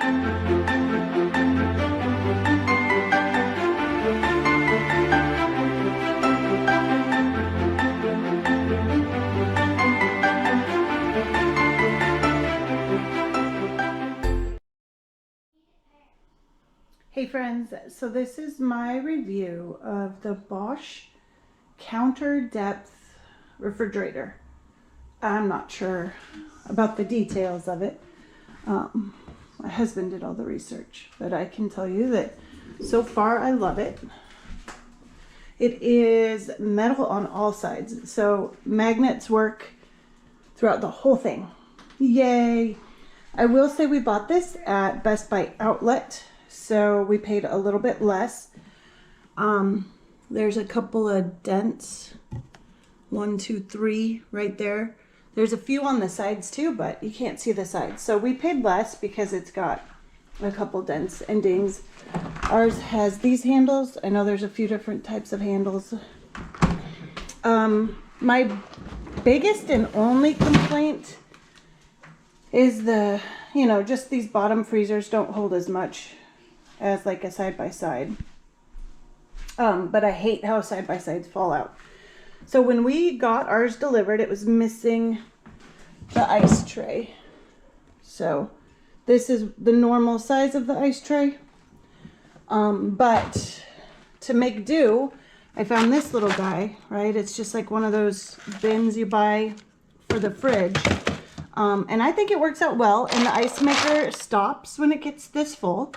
Hey friends, so this is my review of the Bosch counter depth refrigerator. I'm not sure about the details of it. My husband did all the research, but I can tell you that so far I love it. It is metal on all sides, so magnets work throughout the whole thing. Yay! I will say we bought this at Best Buy Outlet, so we paid a little bit less. There's a couple of dents, 1, 2, 3 right there. There's a few on the sides too, but you can't see the sides. So we paid less because it's got a couple dents and dings. Ours has these handles. I know there's a few different types of handles. My biggest and only complaint is just these bottom freezers don't hold as much as like a side-by-side. But I hate how side-by-sides fall out. So when we got ours delivered, it was missing the ice tray. So this is the normal size of the ice tray. But to make do, I found this little guy, right? It's just like one of those bins you buy for the fridge. And I think it works out well, and the ice maker stops when it gets this full.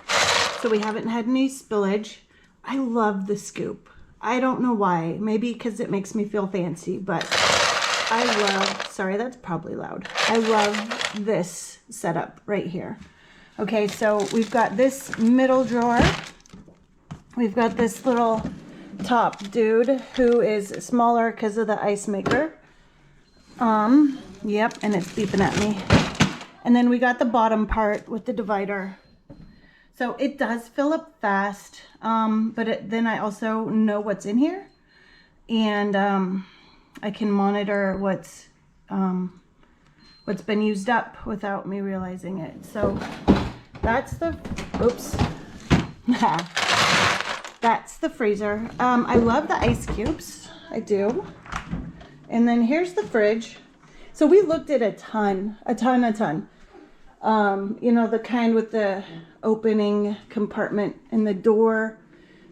So we haven't had any spillage. I love the scoop. I don't know why. Maybe because it makes me feel fancy, but I love, sorry, that's probably loud. I love this setup right here. Okay, so we've got this middle drawer. We've got this little top dude who is smaller because of the ice maker. Yep, and it's beeping at me. And then we got the bottom part with the divider. So it does fill up fast, but then I also know what's in here, and I can monitor what's been used up without me realizing it. So that's the, oops, that's the freezer. I love the ice cubes, I do. And then here's the fridge. So we looked at a ton. The kind with the opening compartment and the door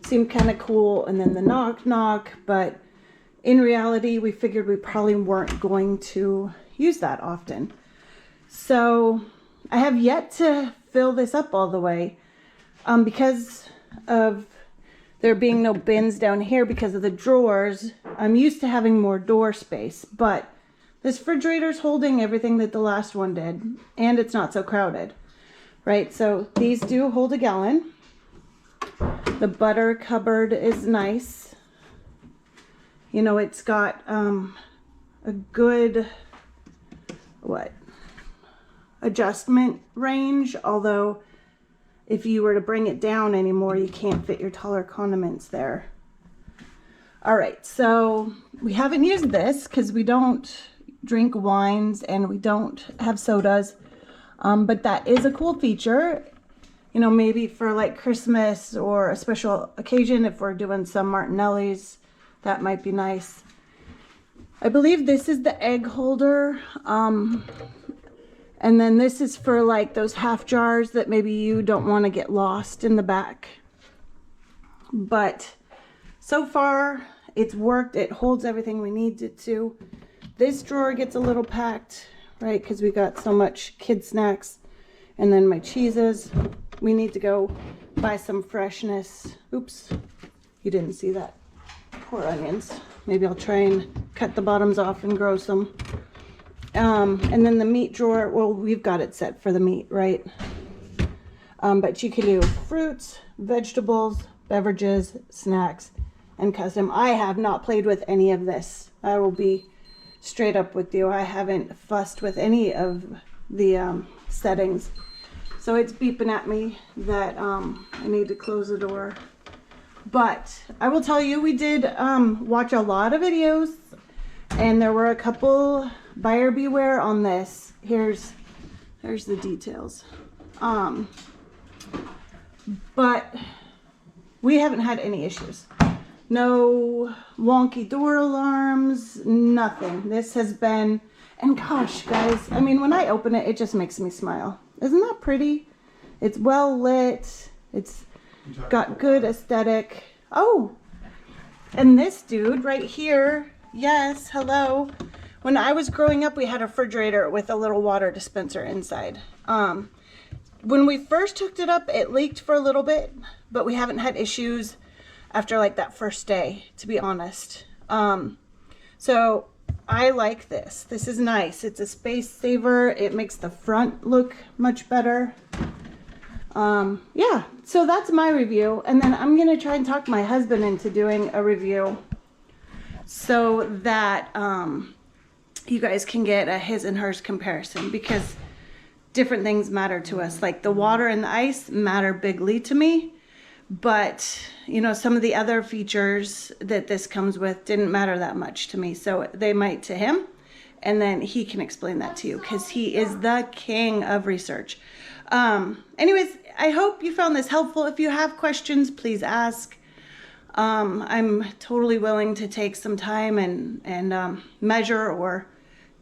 seemed kind of cool, and then the knock, but in reality we figured we probably weren't going to use that often. So I have yet to fill this up all the way because of there being no bins down here because of the drawers. I'm used to having more door space, but this refrigerator's holding everything that the last one did, and it's not so crowded, right? So these do hold a gallon. The butter cupboard is nice. It's got a good, adjustment range, although if you were to bring it down anymore, you can't fit your taller condiments there. All right, so we haven't used this because we don't drink wines and we don't have sodas, but that is a cool feature, maybe for like Christmas or a special occasion. If we're doing some Martinelli's, that might be nice. I believe this is the egg holder, and then this is for like those half jars that maybe you don't want to get lost in the back. But so far it's worked. It holds everything we need it to. This drawer gets a little packed, right, because we got so much kid snacks. And then my cheeses. We need to go buy some freshness. Oops, you didn't see that. Poor onions. Maybe I'll try and cut the bottoms off and grow some. And then the meat drawer, well, we've got it set for the meat, right? But you can do fruits, vegetables, beverages, snacks, and custom. I have not played with any of this. I will be straight up with you. I haven't fussed with any of the settings. So it's beeping at me that I need to close the door. But I will tell you, we did watch a lot of videos, and there were a couple buyer beware on this. Here's the details. but we haven't had any issues. No wonky door alarms, nothing. This has been, and gosh, guys, I mean, when I open it, it just makes me smile. Isn't that pretty? It's well lit. It's got good aesthetic. Oh, and this dude right here, yes, hello. When I was growing up, we had a refrigerator with a little water dispenser inside. When we first hooked it up, it leaked for a little bit, but we haven't had issues after like that first day, to be honest. So I like this. This is nice. It's a space saver. It makes the front look much better. Yeah, so that's my review. And then I'm going to try and talk my husband into doing a review so that you guys can get a his and hers comparison, because different things matter to us. Like the water and the ice matter bigly to me, but you know, some of the other features that this comes with didn't matter that much to me. So they might to him, and then he can explain that to you because he is the king of research. Anyways, I hope you found this helpful. If you have questions, please ask. I'm totally willing to take some time and measure or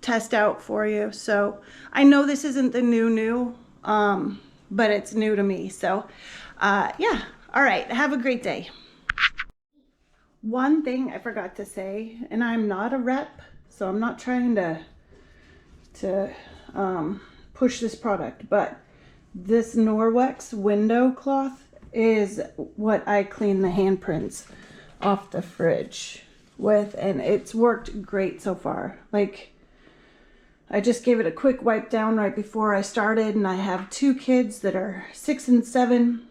test out for you. So I know this isn't the new, but it's new to me. So yeah, all right, have a great day. One thing I forgot to say, and I'm not a rep, so I'm not trying to push this product, but this Norwex window cloth is what I clean the handprints off the fridge with, and it's worked great so far. Like, I just gave it a quick wipe down right before I started, and I have 2 kids that are 6 and 7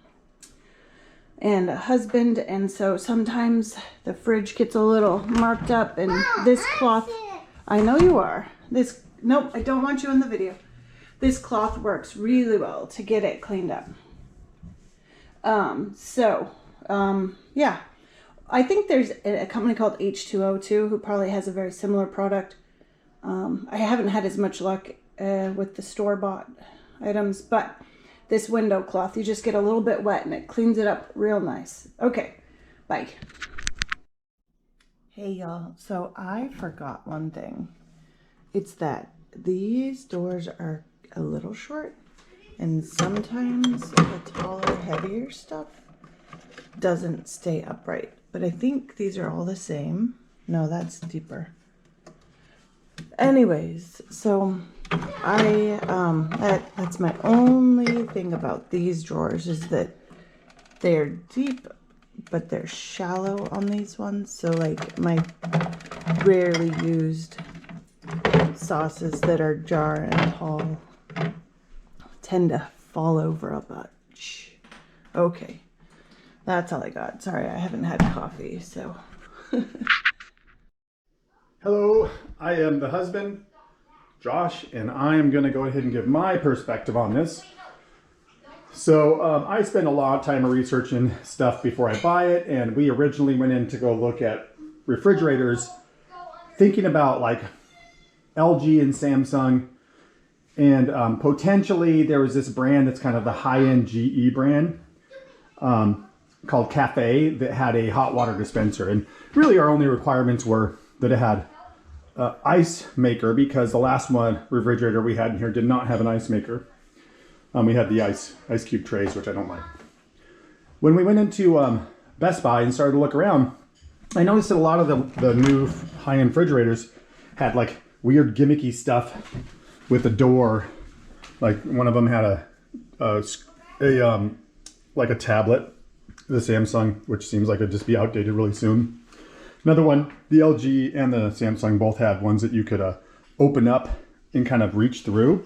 and a husband, and so sometimes the fridge gets a little marked up, and Mom, this cloth, I know you are. This, nope, I don't want you in the video. This cloth works really well to get it cleaned up. Yeah, I think there's a company called H2O2 who probably has a very similar product. I haven't had as much luck with the store-bought items, but this window cloth, you just get a little bit wet and it cleans it up real nice. Okay, bye. Hey y'all, so I forgot one thing. It's that these doors are a little short, and sometimes the taller, heavier stuff doesn't stay upright. But I think these are all the same. No, that's deeper. Anyways, so that's my only thing about these drawers, is that they're deep, but they're shallow on these ones. So like my rarely used sauces that are jar and tall tend to fall over a bunch. Okay, that's all I got. Sorry, I haven't had coffee, so. Hello, I am the husband, Josh, and I am going to go ahead and give my perspective on this. So I spend a lot of time researching stuff before I buy it, and we originally went in to go look at refrigerators, thinking about like LG and Samsung, and potentially there was this brand that's kind of the high-end GE brand called Cafe that had a hot water dispenser, and really our only requirements were that it had ice maker, because the last one refrigerator we had in here did not have an ice maker. We had the ice cube trays, which I don't like. When we went into Best Buy and started to look around, I noticed that a lot of the new high-end refrigerators had like weird gimmicky stuff with the door. Like one of them had like a tablet, the Samsung, which seems like it'd just be outdated really soon. Another one, the LG and the Samsung both had ones that you could open up and kind of reach through,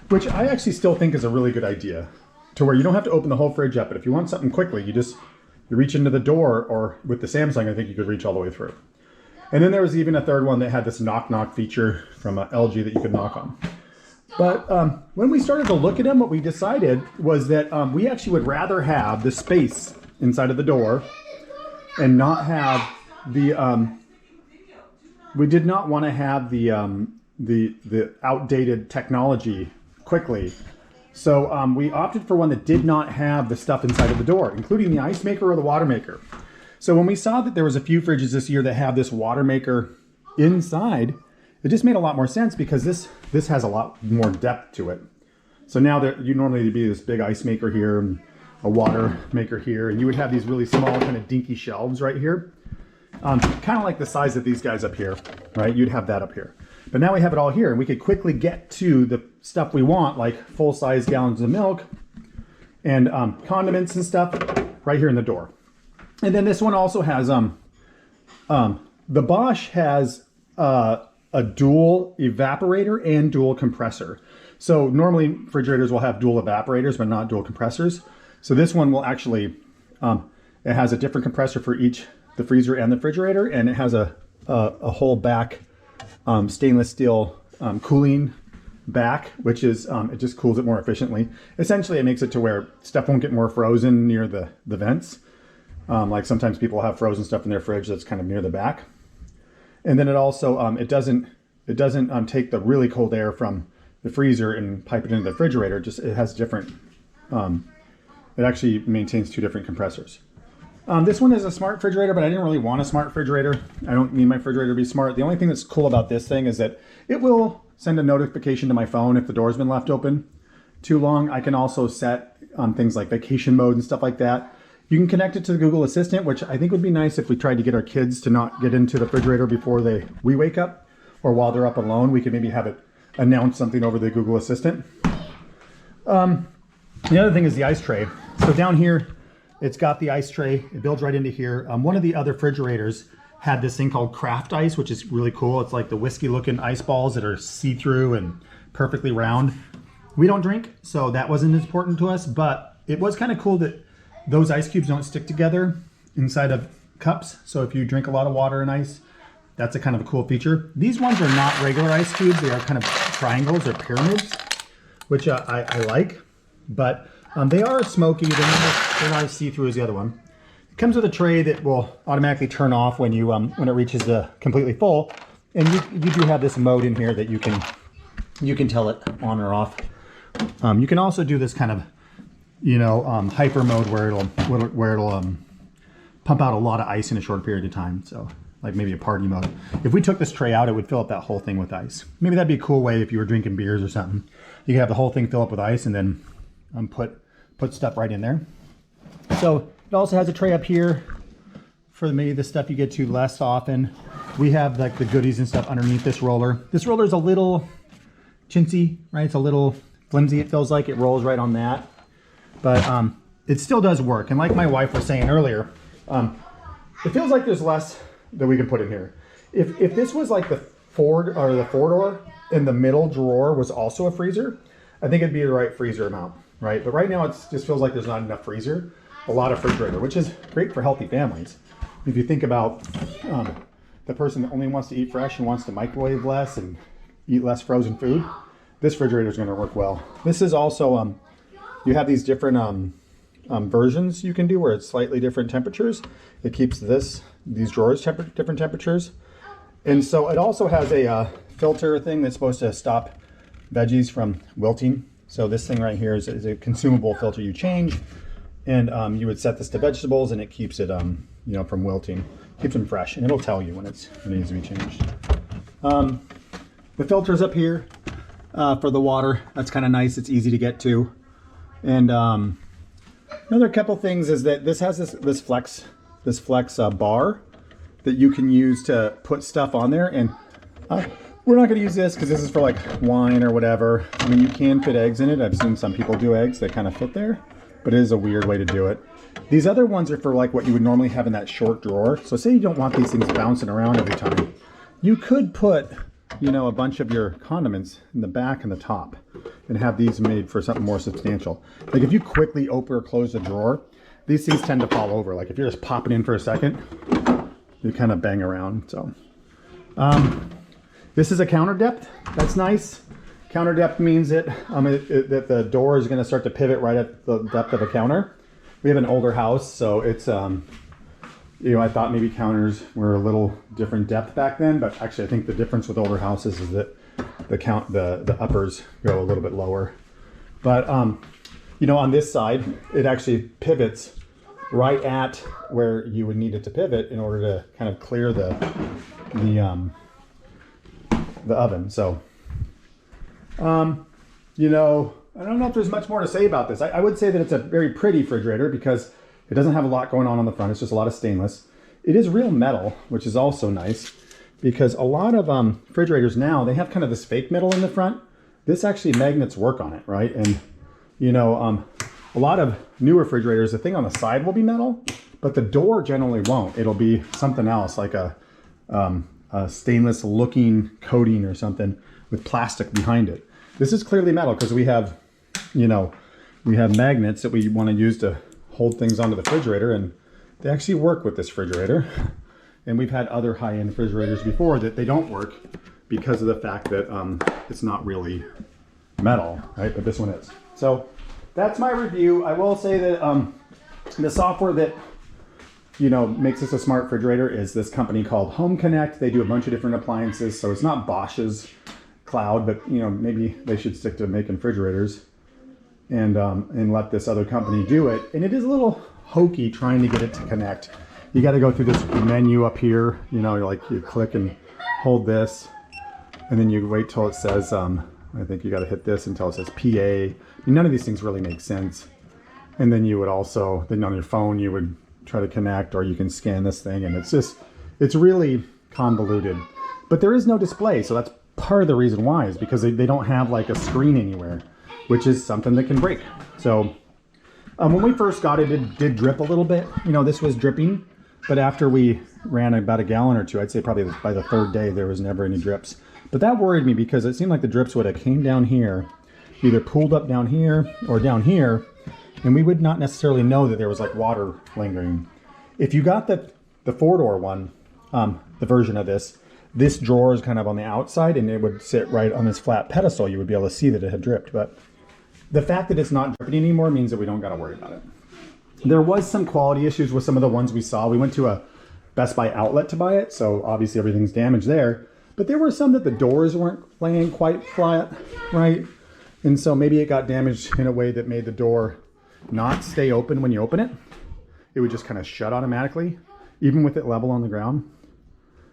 which I actually still think is a really good idea, to where you don't have to open the whole fridge up, but if you want something quickly, you reach into the door, or with the Samsung, I think you could reach all the way through. And then there was even a third one that had this knock feature from LG that you could knock on. But when we started to look at them, what we decided was that we actually would rather have the space inside of the door and not have the, we did not want to have the outdated technology quickly. So we opted for one that did not have the stuff inside of the door, including the ice maker or the water maker. So when we saw that there was a few fridges this year that have this water maker inside, it just made a lot more sense because this has a lot more depth to it. So now that you normally be this big ice maker here, and a water maker here, and you would have these really small kind of dinky shelves right here. Kind of like the size of these guys up here, right? You'd have that up here. But now we have it all here, and we could quickly get to the stuff we want, like full-size gallons of milk and condiments and stuff right here in the door. And then this one also has, the Bosch has a dual evaporator and dual compressor. So normally refrigerators will have dual evaporators, but not dual compressors. So this one will actually, it has a different compressor for each, the freezer and the refrigerator, and it has a whole back stainless steel cooling back, which is, it just cools it more efficiently. Essentially, it makes it to where stuff won't get more frozen near the vents. Like sometimes people have frozen stuff in their fridge that's kind of near the back. And then it also, it doesn't take the really cold air from the freezer and pipe it into the refrigerator. Just, it has different, it actually maintains two different compressors. This one is a smart refrigerator, but I didn't really want a smart refrigerator. I don't need my refrigerator to be smart. The only thing that's cool about this thing is that it will send a notification to my phone if the door's been left open too long. I can also set things like vacation mode and stuff like that. You can connect it to the Google Assistant, which I think would be nice if we tried to get our kids to not get into the refrigerator before we wake up, or while they're up alone. We could maybe have it announce something over the Google Assistant. The other thing is the ice tray. So down here, it's got the ice tray. It builds right into here. One of the other refrigerators had this thing called craft ice, which is really cool. It's like the whiskey looking ice balls that are see-through and perfectly round. We don't drink, so that wasn't as important to us, but it was kind of cool that those ice cubes don't stick together inside of cups. So if you drink a lot of water and ice, that's a kind of a cool feature. These ones are not regular ice cubes. They are kind of triangles or pyramids, which I like, but they are smoky. They're not as see-through as the other one. It comes with a tray that will automatically turn off when you when it reaches the completely full, and you do have this mode in here that you can tell it on or off. You can also do this kind of hyper mode where it'll pump out a lot of ice in a short period of time. So like maybe a party mode. If we took this tray out, it would fill up that whole thing with ice. Maybe that'd be a cool way if you were drinking beers or something. You could have the whole thing fill up with ice and then put stuff right in there. So it also has a tray up here for maybe the stuff you get to less often. We have like the goodies and stuff underneath this roller. This roller is a little chintzy, right? It's a little flimsy. It feels like it rolls right on that. But it still does work. And like my wife was saying earlier, it feels like there's less that we can put in here. If this was like the four-door and the middle drawer was also a freezer, I think it'd be the right freezer amount, right? But right now it just feels like there's not enough freezer, a lot of refrigerator, which is great for healthy families. If you think about the person that only wants to eat fresh and wants to microwave less and eat less frozen food, this refrigerator is going to work well. This is also, you have these different versions you can do where it's slightly different temperatures. It keeps these drawers different temperatures. And so it also has a filter thing that's supposed to stop veggies from wilting. So this thing right here is a consumable filter you change, and you would set this to vegetables, and it keeps it from wilting, keeps them fresh, and it'll tell you when it needs to be changed. The filter's up here for the water. That's kind of nice. It's easy to get to. And another couple things is that this has this flex bar that you can use to put stuff on there. And we're not going to use this because this is for like wine or whatever. I mean, you can fit eggs in it. I've seen some people do eggs that kind of fit there, but it is a weird way to do it. These other ones are for like what you would normally have in that short drawer. So say you don't want these things bouncing around every time. You could put a bunch of your condiments in the back and the top and have these made for something more substantial. Like if you quickly open or close the drawer, these things tend to fall over. Like if you're just popping in for a second, you kind of bang around. So this is a counter depth. That's nice. Counter depth means that the door is going to start to pivot right at the depth of a counter. We have an older house, so it's I thought maybe counters were a little different depth back then, but actually I think the difference with older houses is that the uppers go a little bit lower. But you know, on this side, it actually pivots right at where you would need it to pivot in order to kind of clear the oven. So, you know, I don't know if there's much more to say about this. I would say that it's a very pretty refrigerator because it doesn't have a lot going on the front. It's just a lot of stainless. It is real metal, which is also nice because a lot of refrigerators now, they have kind of this fake metal in the front. This actually magnets work on it, right? And you know, a lot of new refrigerators, the thing on the side will be metal, but the door generally won't. It'll be something else, like a stainless looking coating or something with plastic behind it. This is clearly metal because we have, you know, we have magnets that we want to use to hold things onto the refrigerator, and they actually work with this refrigerator. And we've had other high-end refrigerators before that they don't work because of the fact that it's not really metal, right? But this one is. So that's my review. I will say that the software that, you know, makes this a smart refrigerator is this company called Home Connect. They do a bunch of different appliances, so it's not Bosch's cloud, but you know, maybe they should stick to making refrigerators and let this other company do it. And it is a little hokey trying to get it to connect. You got to go through this menu up here. You know, you click and hold this, and then you wait till it says. I think you got to hit this until it says PA. I mean, none of these things really make sense. And then you would also, then on your phone, you would try to connect, or you can scan this thing, and it's really convoluted. But there is no display, so that's part of the reason why, is because they don't have like a screen anywhere, which is something that can break. So when we first got it, it did drip a little bit. You know, this was dripping, but after we ran about a gallon or two, I'd say probably by the third day, there was never any drips. But that worried me because it seemed like the drips would have came down here, either pooled up down here or down here, and we would not necessarily know that there was like water lingering. If you got the 4-door one, the version of this drawer is kind of on the outside, and it would sit right on this flat pedestal. You would be able to see that it had dripped. But the fact that it's not dripping anymore means that we don't got to worry about it. There was some quality issues with some of the ones we saw. We went to a Best Buy outlet to buy it, so obviously everything's damaged there. But there were some that the doors weren't laying quite flat, right? And so maybe it got damaged in a way that made the door not stay open when you open it. It would just kind of shut automatically, even with it level on the ground.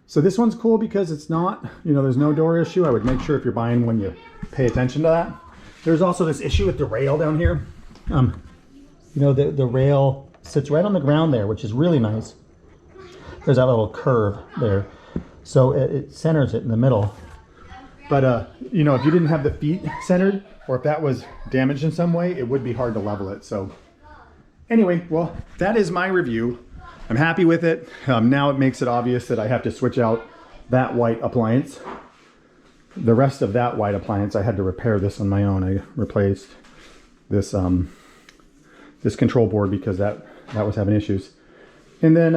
So this one's cool because it's not, you know, there's no door issue. I would make sure if you're buying one, you pay attention to that. There's also this issue with the rail down here. You know, the rail sits right on the ground there, which is really nice. There's that little curve there. So it centers it in the middle. But, you know, if you didn't have the feet centered, or if that was damaged in some way, it would be hard to level it. So anyway, well, that is my review. I'm happy with it. Now it makes it obvious that I have to switch out that white appliance. The rest of that white appliance, I had to repair this on my own. I replaced this this control board because that was having issues. And then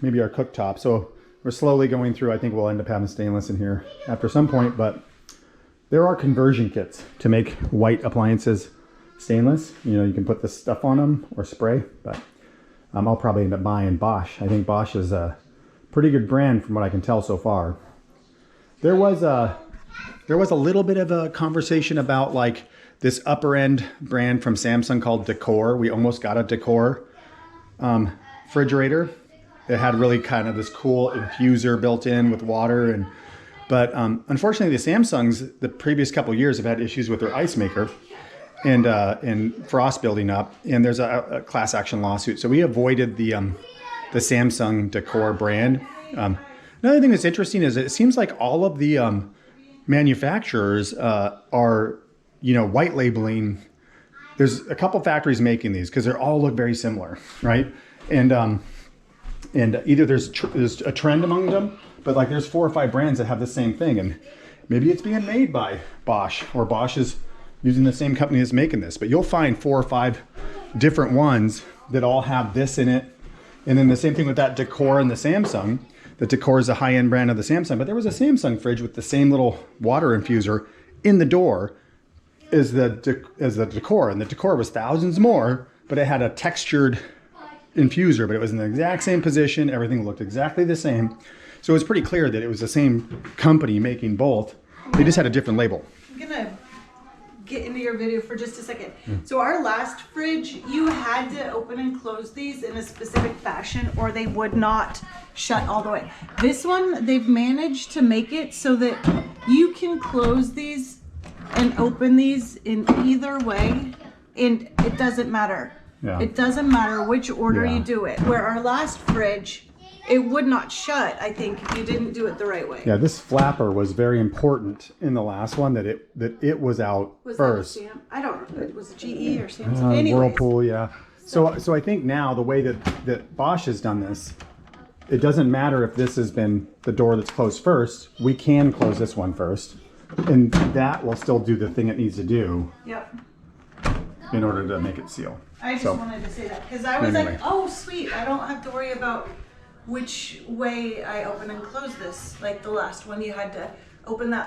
maybe our cooktop. So we're slowly going through. I think we'll end up having stainless in here after some point, but there are conversion kits to make white appliances stainless. You know, you can put this stuff on them or spray, but I'll probably end up buying Bosch. I think Bosch is a pretty good brand from what I can tell so far. There was a little bit of a conversation about like this upper end brand from Samsung called Decor. We almost got a Decor refrigerator. It had really kind of this cool infuser built in with water, but unfortunately the Samsungs the previous couple of years have had issues with their ice maker and frost building up, and there's a class action lawsuit. So we avoided the Samsung Decor brand. Another thing that's interesting is it seems like all of the manufacturers are, you know, white labeling. There's a couple factories making these because they all look very similar, right? And either there's a trend among them, but like there's 4 or 5 brands that have the same thing, and maybe it's being made by Bosch, or Bosch is using the same company that's making this. But you'll find 4 or 5 different ones that all have this in it. And then the same thing with that Decor and the Samsung. The Decor is a high-end brand of the Samsung, but there was a Samsung fridge with the same little water infuser in the door as the Decor, and the Decor was thousands more, but it had a textured infuser, but it was in the exact same position. Everything looked exactly the same. So it was pretty clear that it was the same company making both. They just had a different label. I'm gonna get into your video for just a second. So our last fridge, you had to open and close these in a specific fashion or they would not shut all the way. This one, they've managed to make it so that you can close these and open these in either way, and it doesn't matter. Yeah. It doesn't matter which order Yeah. you do it. Where our last fridge, it would not shut, I think, if you didn't do it the right way. Yeah, this flapper was very important in the last one, that it was out Was first. that a Sam? I don't know. It was GE or Samsung. Anyways. Whirlpool, yeah. So I think now the way that Bosch has done this, it doesn't matter if this has been the door that's closed first. We can close this one first, and that will still do the thing it needs to do Yep. in order to make it seal. I just So- wanted to say that because I was Anyway. like, oh, sweet. I don't have to worry about which way I open and close this. Like the last one, you had to open the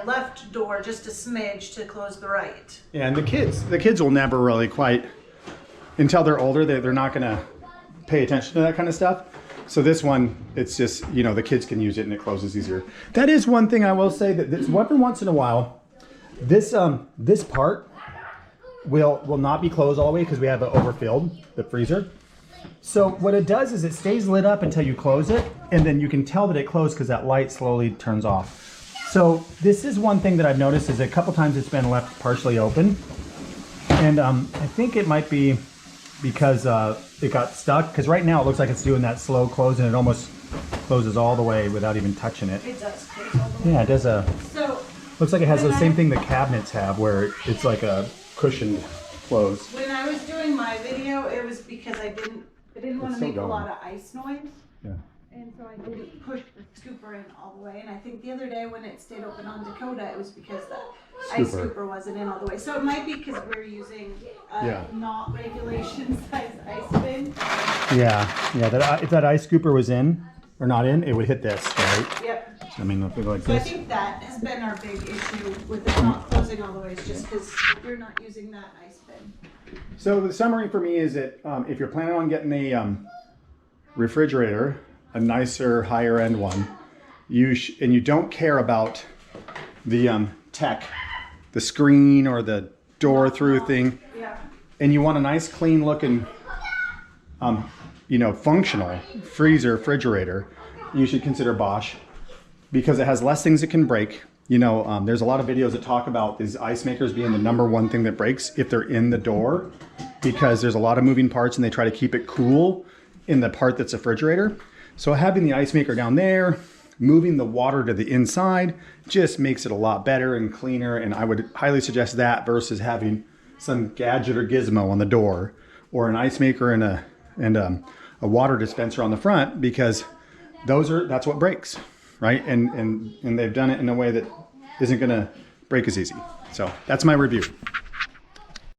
left door just a smidge to close the right. Yeah, and the kids will never really quite, until they're older, they're not going to pay attention to that kind of stuff. So this one, it's just, you know, the kids can use it and it closes easier. That is one thing I will say, that this, every once in a while, this this part will not be closed all the way because we have it overfilled, the freezer. So what it does is it stays lit up until you close it, and then you can tell that it closed because that light slowly turns off. So this is one thing that I've noticed, is a couple times it's been left partially open. And I think it might be because it got stuck, because right now it looks like it's doing that slow close and it almost closes all the way without even touching it. It does close all the way. Yeah, it does So looks like it has the when same I- thing the cabinets have, where it's like a cushioned close. when I was doing my video, it was because I didn't want to still make a going. lot of ice noise. Yeah. And so I didn't push the scooper in all the way. And I think the other day when it stayed open on Dakota, it was because the ice Scooper. scooper wasn't in all the way. So it might be because we're using a Yeah. not regulation size ice bin. Yeah, that if that ice scooper was in or not in, it would hit this, right? Yep. I mean, if we go like So I this. think that has been our big issue with it not closing all the way. It's just because you're not using that ice bin. So the summary for me is that if you're planning on getting a refrigerator, a nicer, higher end one, and you don't care about the tech, the screen or the door through thing, Yeah. and you want a nice, clean looking, functional freezer, refrigerator, you should consider Bosch, because it has less things that can break. There's a lot of videos that talk about these ice makers being the #1 thing that breaks if they're in the door, because there's a lot of moving parts and they try to keep it cool in the part that's a refrigerator. So having the ice maker down there, moving the water to the inside, just makes it a lot better and cleaner. And I would highly suggest that versus having some gadget or gizmo on the door, or an ice maker and a water dispenser on the front, because that's what breaks, right? And they've done it in a way that isn't gonna break as easy. So that's my review.